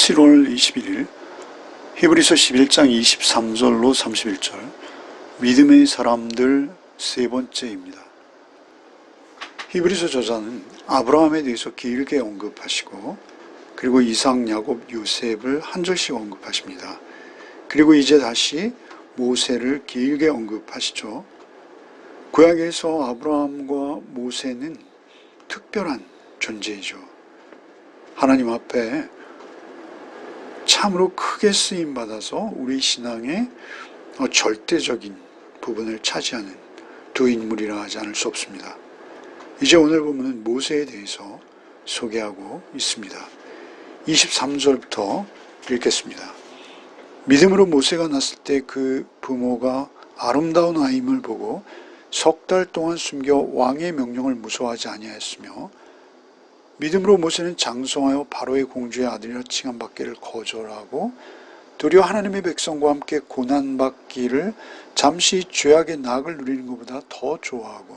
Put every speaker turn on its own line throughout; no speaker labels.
7월 21일 히브리서 11장 23절로 31절 믿음의 사람들 세 번째입니다. 히브리서 저자는 아브라함에 대해서 길게 언급하시고 그리고 이삭, 야곱, 요셉을 한 절씩 언급하십니다. 그리고 이제 다시 모세를 길게 언급하시죠. 구약에서 아브라함과 모세는 특별한 존재이죠. 하나님 앞에 참으로 크게 쓰임받아서 우리 신앙의 절대적인 부분을 차지하는 두 인물이라 하지 않을 수 없습니다. 이제 오늘 보면은 모세에 대해서 소개하고 있습니다. 23절부터 읽겠습니다. 믿음으로 모세가 났을 때 그 부모가 아름다운 아임을 보고 석 달 동안 숨겨 왕의 명령을 무서워하지 아니하였으며 믿음으로 모세는 장성하여 바로의 공주의 아들이라 칭함받기를 거절하고 도리어 하나님의 백성과 함께 고난받기를 잠시 죄악의 낙을 누리는 것보다 더 좋아하고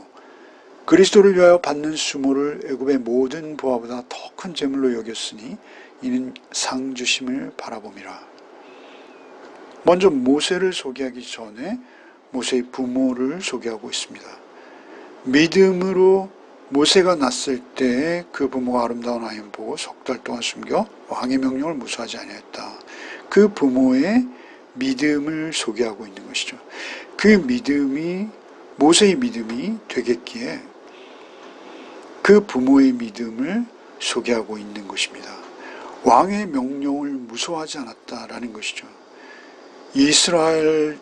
그리스도를 위하여 받는 수모를 애굽의 모든 부하보다 더 큰 재물로 여겼으니 이는 상 주심을 바라봄이라. 먼저 모세를 소개하기 전에 모세의 부모를 소개하고 있습니다. 믿음으로 모세가 났을 때 그 부모가 아름다운 아이를 보고 석 달 동안 숨겨 왕의 명령을 무서워하지 아니했다. 그 부모의 믿음을 소개하고 있는 것이죠. 그 믿음이 모세의 믿음이 되겠기에 그 부모의 믿음을 소개하고 있는 것입니다. 왕의 명령을 무서워하지 않았다라는 것이죠. 이스라엘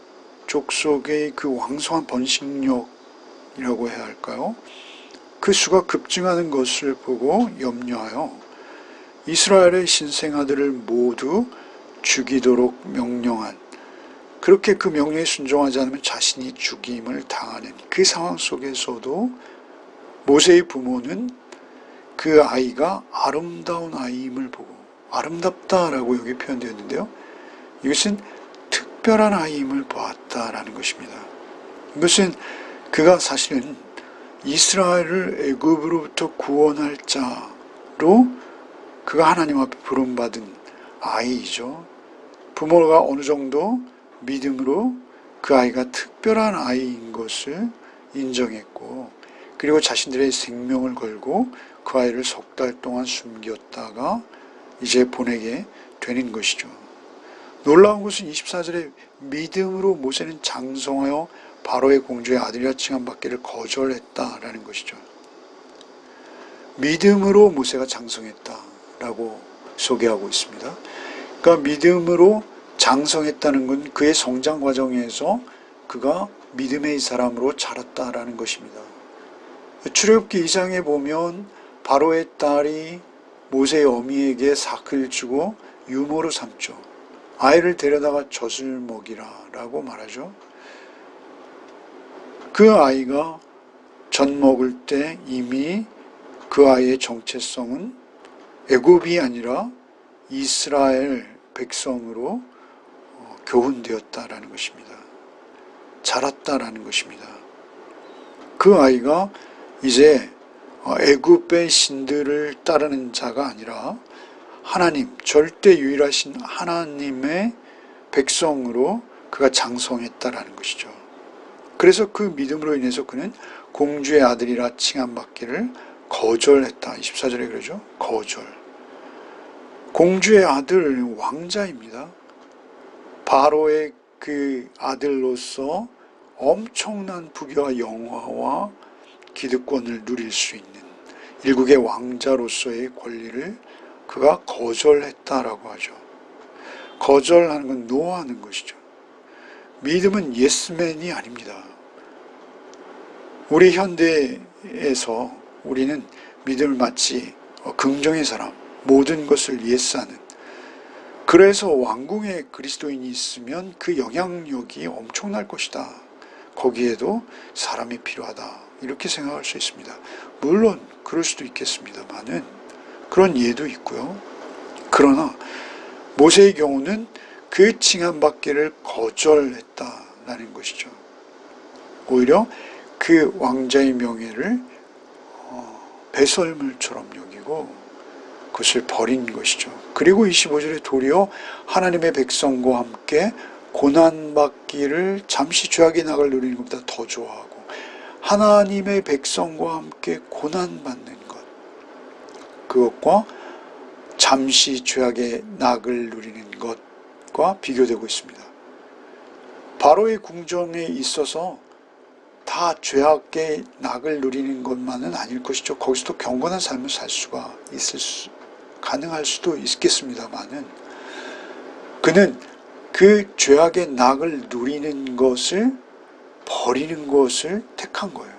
족속의 그 왕성한 번식력이라고 해야 할까요? 그 수가 급증하는 것을 보고 염려하여 이스라엘의 신생아들을 모두 죽이도록 명령한, 그렇게 그 명령에 순종하지 않으면 자신이 죽임을 당하는 그 상황 속에서도 모세의 부모는 그 아이가 아름다운 아이임을 보고, 아름답다라고 여기 표현되었는데요, 이것은 특별한 아이임을 보았다라는 것입니다. 이것은 그가 사실은 이스라엘을 애굽으로부터 구원할 자로 그가 하나님 앞에 부름받은 아이이죠. 부모가 어느 정도 믿음으로 그 아이가 특별한 아이인 것을 인정했고, 그리고 자신들의 생명을 걸고 그 아이를 석 달 동안 숨겼다가 이제 보내게 되는 것이죠. 놀라운 것은 24절에 믿음으로 모세는 장성하여 바로의 공주의 아들이라 칭함받기를 거절했다라는 것이죠. 믿음으로 모세가 장성했다라고 소개하고 있습니다. 그러니까 믿음으로 장성했다는 건 그의 성장 과정에서 그가 믿음의 사람으로 자랐다라는 것입니다. 출애굽기 2장에 보면 바로의 딸이 모세의 어미에게 삭을 주고 유모로 삼죠. 아이를 데려다가 젖을 먹이라라고 말하죠. 그 아이가 젖 먹을 때 이미 그 아이의 정체성은 애굽이 아니라 이스라엘 백성으로 교훈되었다라는 것입니다. 자랐다라는 것입니다. 그 아이가 이제 애굽의 신들을 따르는 자가 아니라 하나님, 절대 유일하신 하나님의 백성으로 그가 장성했다라는 것이죠. 그래서 그 믿음으로 인해서 그는 공주의 아들이라 칭함받기를 거절했다. 24절에 그러죠. 거절. 공주의 아들, 왕자입니다. 바로의 그 아들로서 엄청난 부귀와 영화와 기득권을 누릴 수 있는 일국의 왕자로서의 권리를 그가 거절했다라고 하죠. 거절하는 건 노하는 것이죠. 믿음은 예스맨이 아닙니다. 우리 현대에서 우리는 믿음을 마치 긍정의 사람, 모든 것을 예스하는, 그래서 왕궁에 그리스도인이 있으면 그 영향력이 엄청날 것이다. 거기에도 사람이 필요하다. 이렇게 생각할 수 있습니다. 물론 그럴 수도 있겠습니다만은 그런 예도 있고요. 그러나 모세의 경우는 그 칭함받기를 거절했다라는 것이죠. 오히려 그 왕자의 명예를 배설물처럼 여기고 그것을 버린 것이죠. 그리고 25절에 도리어 하나님의 백성과 함께 고난받기를 잠시 죄악의 낙을 누리는 것보다 더 좋아하고, 하나님의 백성과 함께 고난받는 것, 그것과 잠시 죄악의 낙을 누리는 것과 비교되고 있습니다. 바로의 궁정에 있어서 다 죄악의 낙을 누리는 것만은 아닐 것이죠. 거기서도 경건한 삶을 살 수가 가능할 수도 있겠습니다만은, 그는 그 죄악의 낙을 누리는 것을 버리는 것을 택한 거예요.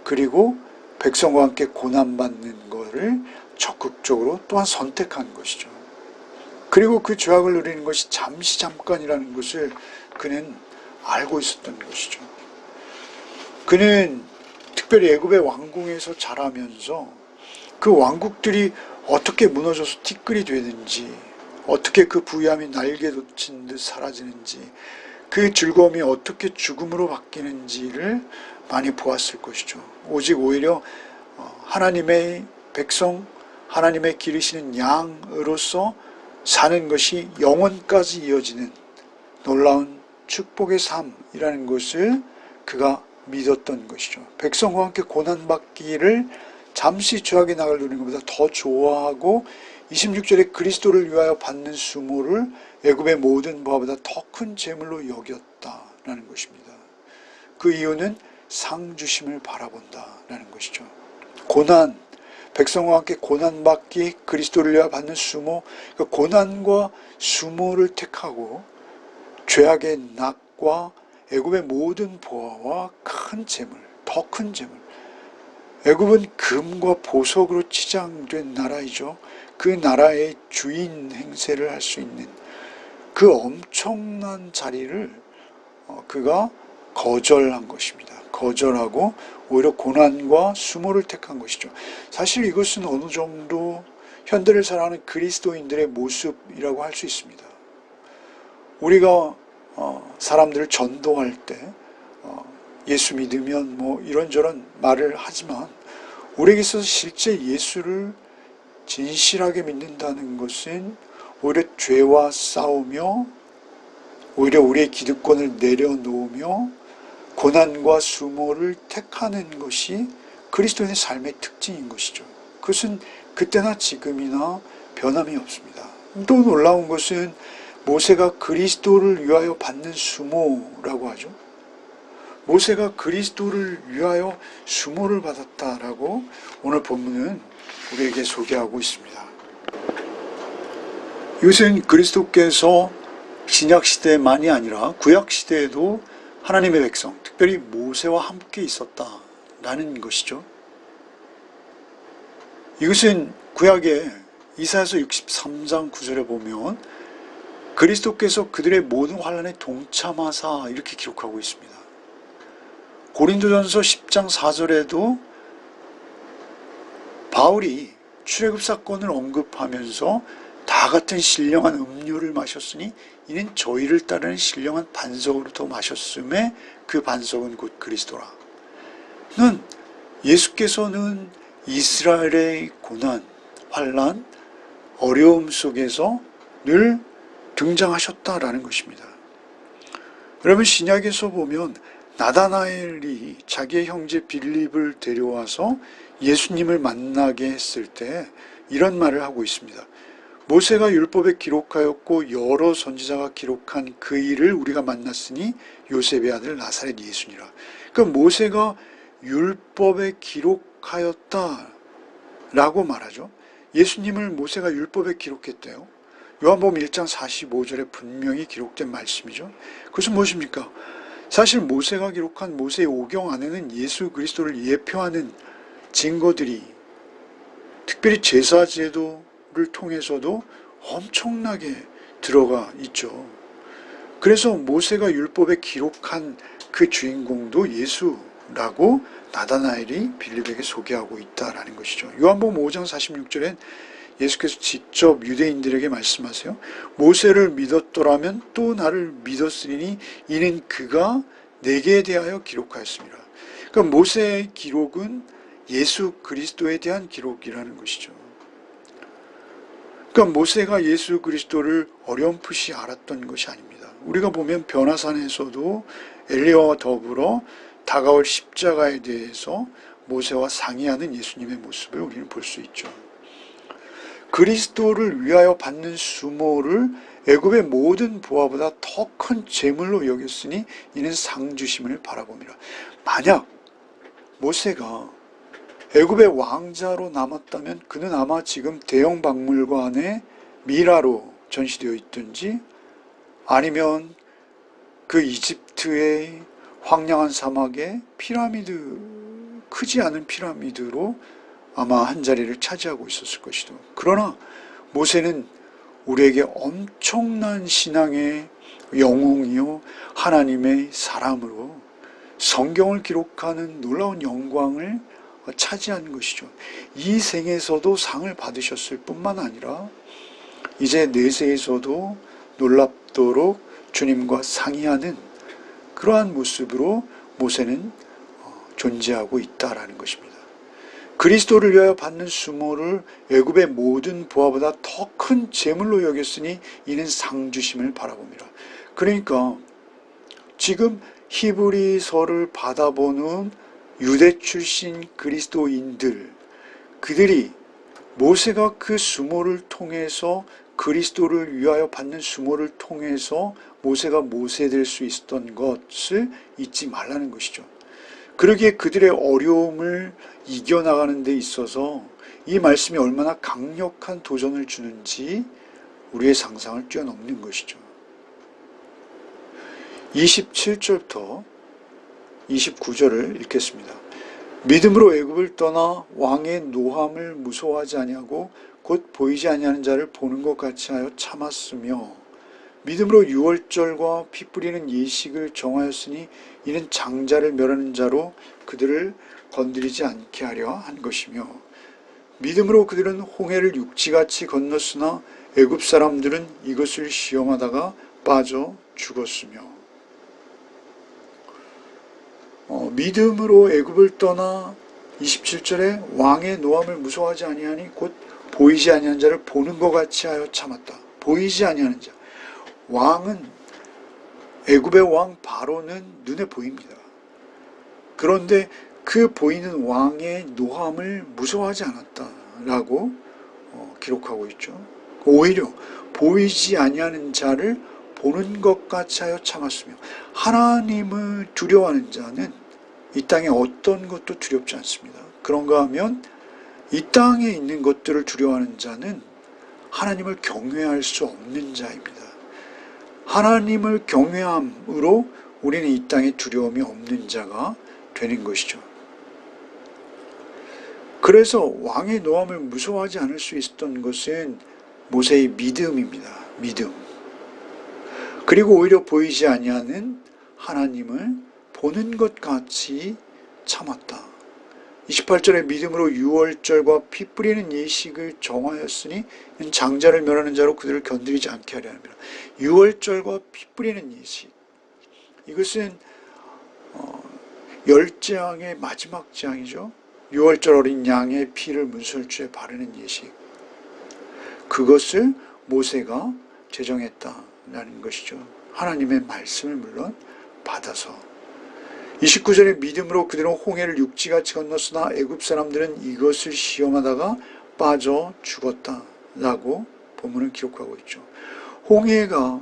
그리고 백성과 함께 고난받는 것을 적극적으로 또한 선택한 것이죠. 그리고 그 죄악을 누리는 것이 잠깐이라는 것을 그는 알고 있었던 것이죠. 그는 특별히 애굽의 왕궁에서 자라면서 그 왕국들이 어떻게 무너져서 티끌이 되는지, 어떻게 그 부유함이 날개 돋친 듯 사라지는지, 그 즐거움이 어떻게 죽음으로 바뀌는지를 많이 보았을 것이죠. 오직 오히려 하나님의 백성, 하나님의 기르시는 양으로서 사는 것이 영원까지 이어지는 놀라운 축복의 삶이라는 것을 그가 믿었던 것이죠. 백성과 함께 고난받기를 잠시 죄악의 낙을 누리는 것보다 더 좋아하고, 26절에 그리스도를 위하여 받는 수모를 애굽의 모든 보화보다 더 큰 재물로 여겼다라는 것입니다. 그 이유는 상 주심을 바라본다라는 것이죠. 고난, 백성과 함께 고난받기, 그리스도를 위하여 받는 수모, 그 고난과 수모를 택하고 죄악의 낙과 애굽의 모든 보화와 큰 재물, 더 큰 재물. 애굽은 금과 보석으로 치장된 나라이죠. 그 나라의 주인 행세를 할 수 있는 그 엄청난 자리를 그가 거절한 것입니다. 거절하고 오히려 고난과 수모를 택한 것이죠. 사실 이것은 어느 정도 현대를 살아가는 그리스도인들의 모습이라고 할 수 있습니다. 우리가 사람들을 전도할 때 예수 믿으면 뭐 이런저런 말을 하지만, 우리에게 있어서 실제 예수를 진실하게 믿는다는 것은 오히려 죄와 싸우며, 오히려 우리의 기득권을 내려놓으며 고난과 수모를 택하는 것이 그리스도인의 삶의 특징인 것이죠. 그것은 그때나 지금이나 변함이 없습니다. 또 놀라운 것은 모세가 그리스도를 위하여 받는 수모라고 하죠. 모세가 그리스도를 위하여 수모를 받았다라고 오늘 본문은 우리에게 소개하고 있습니다. 이것은 그리스도께서 신약시대만이 아니라 구약시대에도 하나님의 백성, 특별히 모세와 함께 있었다라는 것이죠. 이것은 구약의 이사야서 63장 9절에 보면 그리스도께서 그들의 모든 환난에 동참하사 이렇게 기록하고 있습니다. 고린도전서 10장 4절에도 바울이 출애굽 사건을 언급하면서 다 같은 신령한 음료를 마셨으니 이는 저희를 따르는 신령한 반석으로부터 마셨음에 그 반석은 곧 그리스도라. 는 예수께서는 이스라엘의 고난, 환난, 어려움 속에서 늘 등장하셨다라는 것입니다. 여러분, 신약에서 보면 나다나엘이 자기의 형제 빌립을 데려와서 예수님을 만나게 했을 때 이런 말을 하고 있습니다. 모세가 율법에 기록하였고 여러 선지자가 기록한 그 일을 우리가 만났으니 요셉의 아들 나사렛 예수니라. 그러니까 모세가 율법에 기록하였다라고 말하죠. 예수님을 모세가 율법에 기록했대요. 요한복음 1장 45절에 분명히 기록된 말씀이죠. 그것은 무엇입니까? 사실 모세가 기록한 모세의 오경 안에는 예수 그리스도를 예표하는 증거들이, 특별히 제사제도를 통해서도 엄청나게 들어가 있죠. 그래서 모세가 율법에 기록한 그 주인공도 예수라고 나다나엘이 빌립에게 소개하고 있다라는 것이죠. 요한복음 5장 46절엔 예수께서 직접 유대인들에게 말씀하세요. 모세를 믿었더라면 또 나를 믿었으리니 이는 그가 내게 대하여 기록하였습니다. 그러니까 모세의 기록은 예수 그리스도에 대한 기록이라는 것이죠. 그러니까 모세가 예수 그리스도를 어렴풋이 알았던 것이 아닙니다. 우리가 보면 변화산에서도 엘리야와 더불어 다가올 십자가에 대해서 모세와 상의하는 예수님의 모습을 우리는 볼 수 있죠. 그리스도를 위하여 받는 수모를 애굽의 모든 부하보다 더 큰 재물로 여겼으니 이는 상 주심을 바라봅니다. 만약 모세가 애굽의 왕자로 남았다면 그는 아마 지금 대형 박물관에 미라로 전시되어 있든지 아니면 그 이집트의 황량한 사막에 피라미드, 크지 않은 피라미드로 아마 한 자리를 차지하고 있었을 것이다. 그러나 모세는 우리에게 엄청난 신앙의 영웅이요 하나님의 사람으로 성경을 기록하는 놀라운 영광을 차지한 것이죠. 이 생에서도 상을 받으셨을 뿐만 아니라 이제 내세에서도 놀랍도록 주님과 상의하는 그러한 모습으로 모세는 존재하고 있다라는 것입니다. 그리스도를 위하여 받는 수모를 애굽의 모든 부하보다 더 큰 재물로 여겼으니 이는 상 주심을 바라봅니다. 그러니까 지금 히브리서를 받아보는 유대 출신 그리스도인들, 그들이 모세가 그 수모를 통해서 그리스도를 위하여 받는 수모를 통해서 모세가 모세될 수 있었던 것을 잊지 말라는 것이죠. 그러기에 그들의 어려움을 이겨나가는 데 있어서 이 말씀이 얼마나 강력한 도전을 주는지 우리의 상상을 뛰어넘는 것이죠. 27절부터 29절을 읽겠습니다. 믿음으로 애굽을 떠나 왕의 노함을 무서워하지 아니하고 곧 보이지 아니하는 자를 보는 것 같이 하여 참았으며 믿음으로 유월절과 피 뿌리는 예식을 정하였으니 이는 장자를 멸하는 자로 그들을 건드리지 않게 하려 한 것이며 믿음으로 그들은 홍해를 육지같이 건넜으나 애굽 사람들은 이것을 시험하다가 빠져 죽었으며 믿음으로 애굽을 떠나 27절에 왕의 노함을 무서워하지 아니하니 곧 보이지 아니하는 자를 보는 것 같이 하여 참았다. 보이지 아니하는 자. 왕은 애굽의 왕 바로는 눈에 보입니다. 그런데 그 보이는 왕의 노함을 무서워하지 않았다라고 기록하고 있죠. 오히려 보이지 아니하는 자를 보는 것 같이 하여 참았으며 하나님을 두려워하는 자는 이 땅에 어떤 것도 두렵지 않습니다. 그런가 하면 이 땅에 있는 것들을 두려워하는 자는 하나님을 경외할 수 없는 자입니다. 하나님을 경외함으로 우리는 이 땅에 두려움이 없는 자가 되는 것이죠. 그래서 왕의 노함을 무서워하지 않을 수 있었던 것은 모세의 믿음입니다. 믿음. 그리고 오히려 보이지 아니하는 하나님을 보는 것 같이 참았다. 28절에 믿음으로 유월절과 피 뿌리는 예식을 정하였으니 장자를 멸하는 자로 그들을 건드리지 않게 하려 합니다. 유월절과 피 뿌리는 예식, 이것은 열재앙의 마지막 재앙이죠. 유월절 어린 양의 피를 문설주에 바르는 예식, 그것을 모세가 제정했다라는 것이죠. 하나님의 말씀을 물론 받아서. 29절에 믿음으로 그들은 홍해를 육지같이 건넜으나 애굽 사람들은 이것을 시험하다가 빠져 죽었다라고 본문을 기록하고 있죠. 홍해가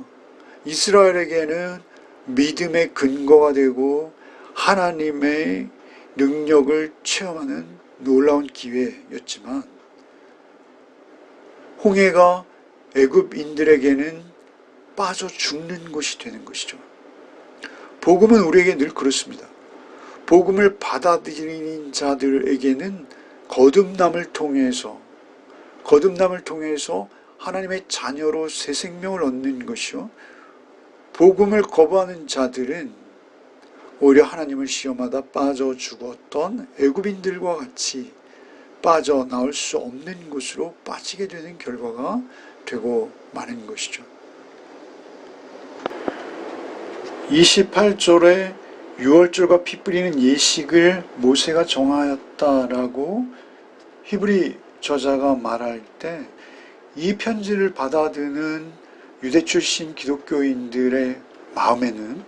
이스라엘에게는 믿음의 근거가 되고 하나님의 능력을 체험하는 놀라운 기회였지만 홍해가 애굽인들에게는 빠져 죽는 곳이 되는 것이죠. 복음은 우리에게 늘 그렇습니다. 복음을 받아들이는 자들에게는 거듭남을 통해서 하나님의 자녀로 새 생명을 얻는 것이요, 복음을 거부하는 자들은 오히려 하나님을 시험하다 빠져 죽었던 애굽인들과 같이 빠져나올 수 없는 곳으로 빠지게 되는 결과가 되고 마는 것이죠. 28절에 유월절과 피 뿌리는 예식을 모세가 정하였다라고 히브리 저자가 말할 때 이 편지를 받아드는 유대 출신 기독교인들의 마음에는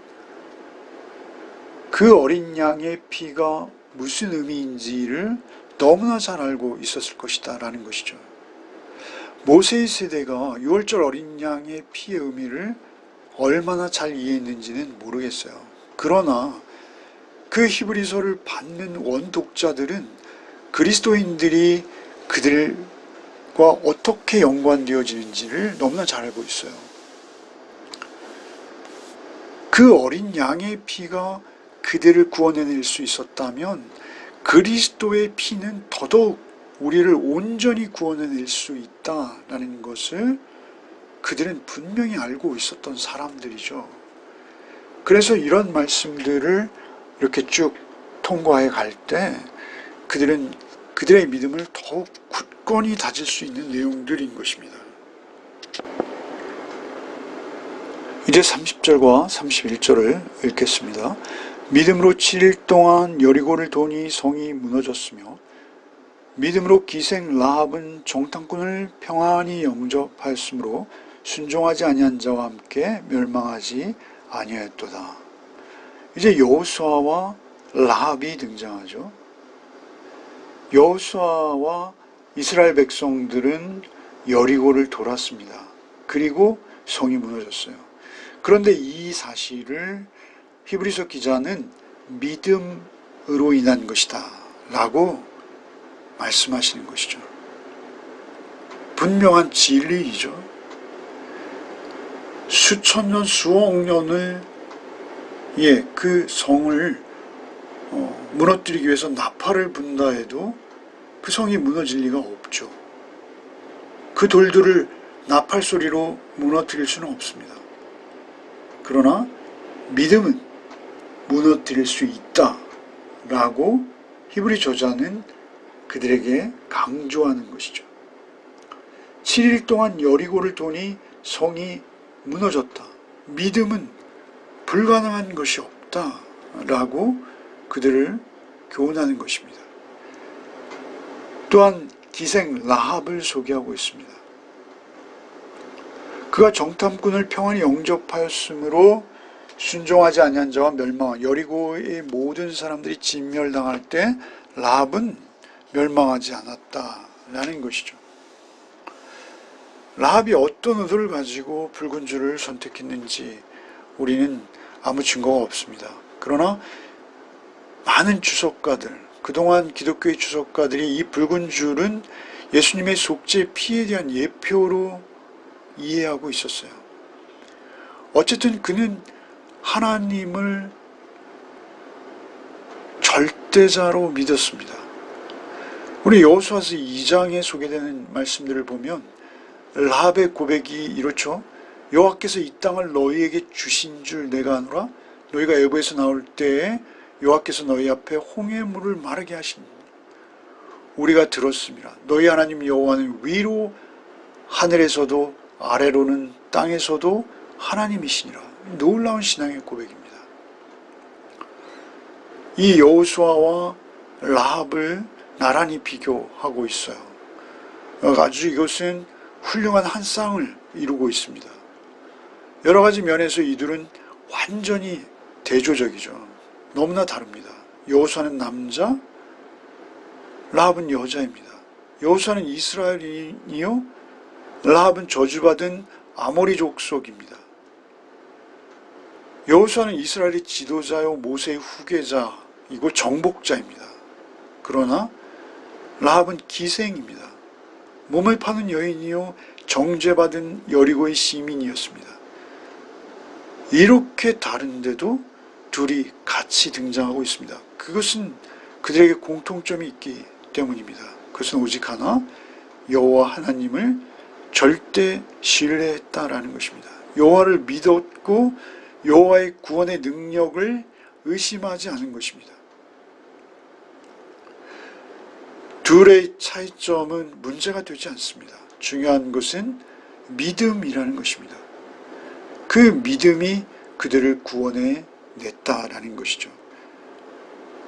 그 어린 양의 피가 무슨 의미인지를 너무나 잘 알고 있었을 것이다 라는 것이죠. 모세의 세대가 유월절 어린 양의 피의 의미를 얼마나 잘 이해했는지는 모르겠어요. 그러나 그 히브리서를 받는 원독자들은 그리스도인들이 그들과 어떻게 연관되어지는지를 너무나 잘 알고 있어요. 그 어린 양의 피가 그들을 구원해낼 수 있었다면 그리스도의 피는 더더욱 우리를 온전히 구원해낼 수 있다라는 것을 그들은 분명히 알고 있었던 사람들이죠. 그래서 이런 말씀들을 이렇게 쭉 통과해 갈 때 그들은 그들의 믿음을 더욱 굳건히 다질 수 있는 내용들인 것입니다. 이제 30절과 31절을 읽겠습니다. 믿음으로 7일 동안 여리고를 도니 성이 무너졌으며 믿음으로 기생 라합은 정탐꾼을 평안히 영접하였으므로 순종하지 아니한 자와 함께 멸망하지 아니하였도다. 이제 여호수아와 라합이 등장하죠. 여호수아와 이스라엘 백성들은 여리고를 돌았습니다. 그리고 성이 무너졌어요. 그런데 이 사실을 히브리서 기자는 믿음으로 인한 것이다 라고 말씀하시는 것이죠. 분명한 진리이죠. 수천 년, 수억 년을 그 성을 무너뜨리기 위해서 나팔을 분다 해도 그 성이 무너질 리가 없죠. 그 돌들을 나팔 소리로 무너뜨릴 수는 없습니다. 그러나 믿음은 무너뜨릴 수 있다 라고 히브리 저자는 그들에게 강조하는 것이죠. 7일 동안 여리고를 도니 성이 무너졌다. 믿음은 불가능한 것이 없다 라고 그들을 교훈하는 것입니다. 또한 기생 라합을 소개하고 있습니다. 그가 정탐꾼을 평안히 영접하였으므로 순종하지 아니한 자와 멸망한 여리고의 모든 사람들이 진멸당할 때 라합은 멸망하지 않았다라는 것이죠. 라합이 어떤 의도를 가지고 붉은 줄을 선택했는지 우리는 아무 증거가 없습니다. 그러나 많은 주석가들, 그동안 기독교의 주석가들이 이 붉은 줄은 예수님의 속죄 피에 대한 예표로 이해하고 있었어요. 어쨌든 그는 하나님을 절대자로 믿었습니다. 우리 여호수아서 2장에 소개되는 말씀들을 보면 라합의 고백이 이렇죠. 여호와께서 이 땅을 너희에게 주신 줄 내가 아노라. 너희가 애굽에서 나올 때에 여호와께서 너희 앞에 홍해물을 마르게 하신 우리가 들었습니다. 너희 하나님 여호와는 위로 하늘에서도 아래로는 땅에서도 하나님이시니라. 놀라운 신앙의 고백입니다. 이 여호수아와 라합을 나란히 비교하고 있어요. 아주 이것은 훌륭한 한 쌍을 이루고 있습니다. 여러 가지 면에서 이들은 완전히 대조적이죠. 너무나 다릅니다. 여호수아는 남자, 라합은 여자입니다. 여호수아는 이스라엘인이요, 라합은 저주받은 아모리 족속입니다. 여호수아는 이스라엘의 지도자요 모세의 후계자이고 정복자입니다. 그러나 라합은 기생입니다. 몸을 파는 여인이요 정죄받은 여리고의 시민이었습니다. 이렇게 다른데도 둘이 같이 등장하고 있습니다. 그것은 그들에게 공통점이 있기 때문입니다. 그것은 오직 하나, 여호와 하나님을 절대 신뢰했다라는 것입니다. 여호와를 믿었고 여호와의 구원의 능력을 의심하지 않은 것입니다. 둘의 차이점은 문제가 되지 않습니다. 중요한 것은 믿음이라는 것입니다. 그 믿음이 그들을 구원해 냈다라는 것이죠.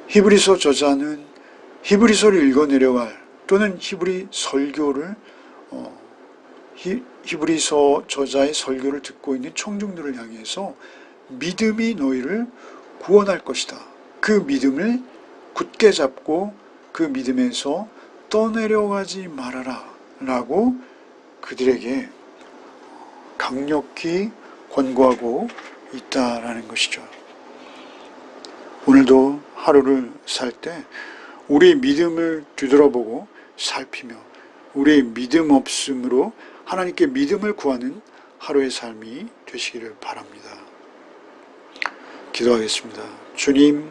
히브리서 저자는 히브리서를 읽어내려갈 또는 히브리 설교를 히브리서 저자의 설교를 듣고 있는 청중들을 향해서 믿음이 너희를 구원할 것이다. 그 믿음을 굳게 잡고 그 믿음에서 떠내려가지 말아라 라고 그들에게 강력히 권고하고 있다라는 것이죠. 오늘도 하루를 살 때 우리의 믿음을 뒤돌아보고 살피며 우리의 믿음 없음으로 하나님께 믿음을 구하는 하루의 삶이 되시기를 바랍니다. 기도하겠습니다. 주님,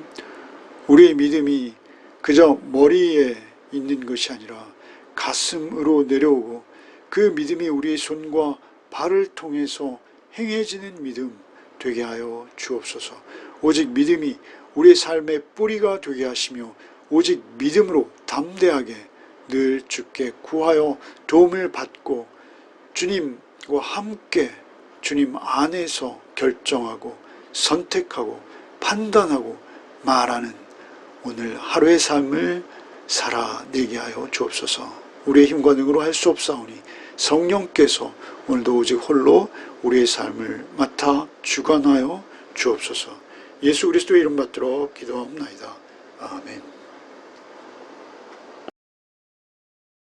우리의 믿음이 그저 머리에 있는 것이 아니라 가슴으로 내려오고 그 믿음이 우리의 손과 발을 통해서 행해지는 믿음 되게 하여 주옵소서. 오직 믿음이 우리의 삶의 뿌리가 되게 하시며 오직 믿음으로 담대하게 늘 주께 구하여 도움을 받고 주님과 함께 주님 안에서 결정하고 선택하고 판단하고 말하는 오늘 하루의 삶을 살아내게 하여 주옵소서. 우리의 힘과 능으로 할 수 없사오니 성령께서 오늘도 오직 홀로 우리의 삶을 맡아 주관하여 주옵소서. 예수 그리스도의 이름 받들어 기도하옵나이다. 아멘.